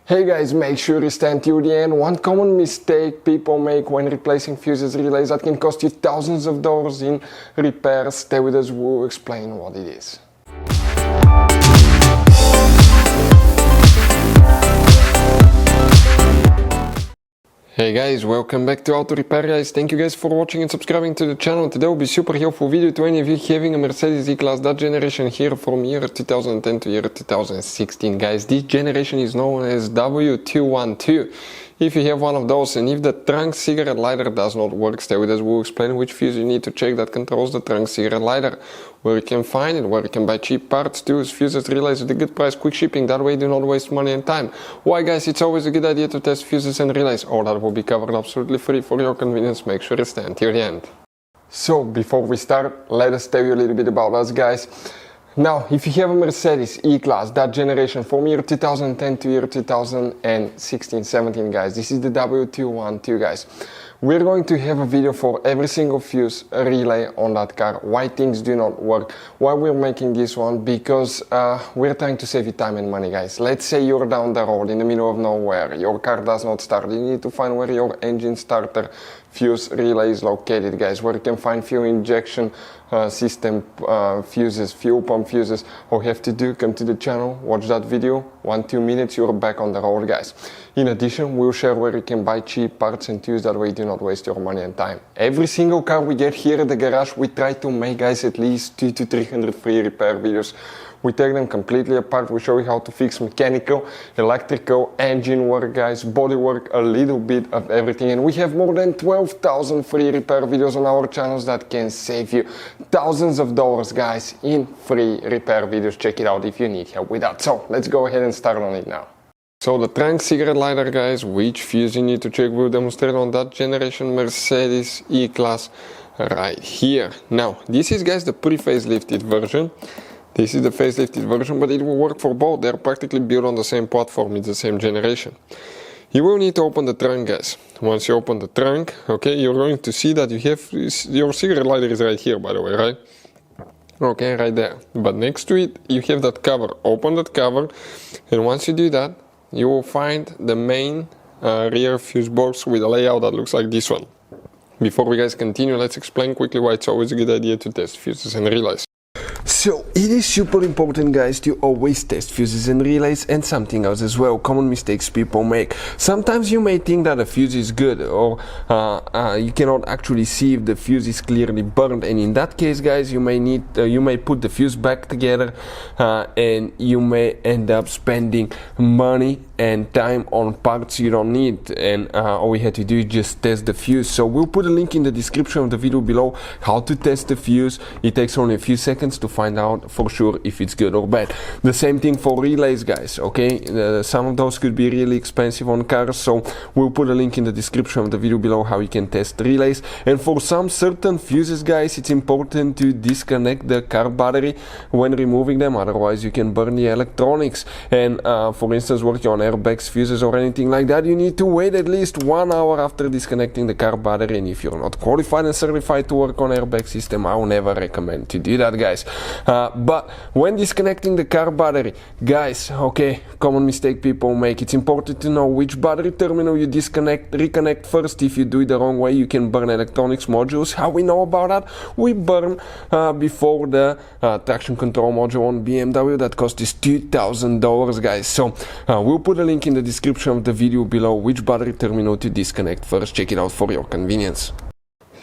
Hey guys, make sure you stand till the end. One common mistake people make when replacing fuses relays that can cost you thousands of dollars in repairs. Stay with us, we'll explain what it is. Hey guys, welcome back to Auto Repair guys. Thank you guys for watching and subscribing to the channel. Today will be super helpful video to any of you having a Mercedes E-Class, that generation here from year 2010 to year 2016 guys. This generation is known as W212. If you have one of those and if the trunk cigarette lighter does not work, stay with us, we'll explain which fuse you need to check that controls the trunk cigarette lighter, where you can find it, where you can buy cheap parts, tools, fuses, relays at a good price, quick shipping, that way you do not waste money and time. Why guys, it's always a good idea to test fuses and relays. All that will be covered absolutely free for your convenience. Make sure you stay until the end. So before we start, let us tell you a little bit about us guys. Now, if you have a Mercedes E-Class, that generation from year 2010 to year 2016-17 guys, this is the W212 guys. We're going to have a video for every single fuse relay on that car, why things do not work, why we're making this one, because we're trying to save you time and money guys. Let's say you're down the road in the middle of nowhere, your car does not start, you need to find where your engine starter fuse relay is located guys, where you can find fuel injection system fuses, fuel pump fuses. All you have to do, come to the channel, watch that video, 1-2 minutes, you're back on the road guys. In addition, we'll share where you can buy cheap parts and tools, that way you do not waste your money and time. Every single car we get here at the garage, we try to make guys at least 200 to 300 free repair videos. We take them completely apart, we show you how to fix mechanical, electrical, engine work guys, body work, a little bit of everything. And we have more than 12,000 free repair videos on our channels that can save you thousands of dollars guys in free repair videos. Check it out if you need help with that. So let's go ahead and start on it now. So the trunk cigarette lighter guys, which fuse you need to check, we'll demonstrate on that generation Mercedes E-Class right here. Now this is guys the pre-facelifted version. This is the facelifted version, but it will work for both. They're practically built on the same platform, it's the same generation. You will need to open the trunk guys. Once you open the trunk, okay, you're going to see that you have your cigarette lighter is right here by the way, right? Okay, right there. But next to it, you have that cover. Open that cover, and once you do that, you will find the main rear fuse box with a layout that looks like this one. Before we guys continue, let's explain quickly why it's always a good idea to test fuses and relays. So it is super important guys to always test fuses and relays, and something else as well, common mistakes people make. Sometimes you may think that a fuse is good, or you cannot actually see if the fuse is clearly burned, and in that case guys you may put the fuse back together and you may end up spending money and time on parts you don't need, and all we had to do is just test the fuse. So we'll put a link in the description of the video below how to test the fuse. It takes only a few seconds to find out for sure if it's good or bad. The same thing for relays guys, okay? Some of those could be really expensive on cars, so we'll put a link in the description of the video below how you can test relays. And for some certain fuses guys, it's important to disconnect the car battery when removing them, otherwise you can burn the electronics. And for instance, working on airbags, fuses or anything like that, you need to wait at least 1 hour after disconnecting the car battery. And if you're not qualified and certified to work on airbag system, I will never recommend to do that guys. But when disconnecting the car battery guys, okay, common mistake people make, it's important to know which battery terminal you reconnect first. If you do it the wrong way, you can burn electronics modules. How we know about that? We burn before the traction control module on BMW that cost us $2,000 guys. So we'll put a link in the description of the video below which battery terminal to disconnect first. Check it out for your convenience.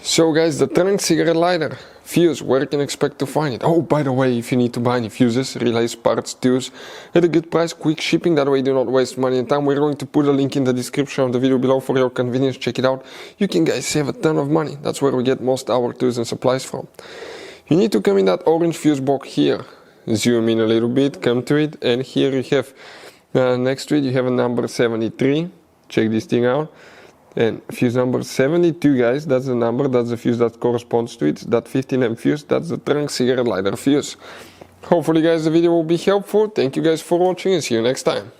So guys, the trunk cigarette lighter fuse, where you can expect to find it. Oh, by the way, if you need to buy any fuses, relays, parts, tools at a good price, quick shipping, that way you do not waste money and time, we're going to put a link in the description of the video below for your convenience. Check it out. You can guys save a ton of money. That's where we get most of our tools and supplies from. You need to come in that orange fuse box here. Zoom in a little bit, come to it, and here you have next to it you have a number 73. Check this thing out. And fuse number 72 guys, that's the number, that's the fuse that corresponds to it. That 15M fuse, that's the trunk cigarette lighter fuse. Hopefully guys the video will be helpful. Thank you guys for watching and see you next time.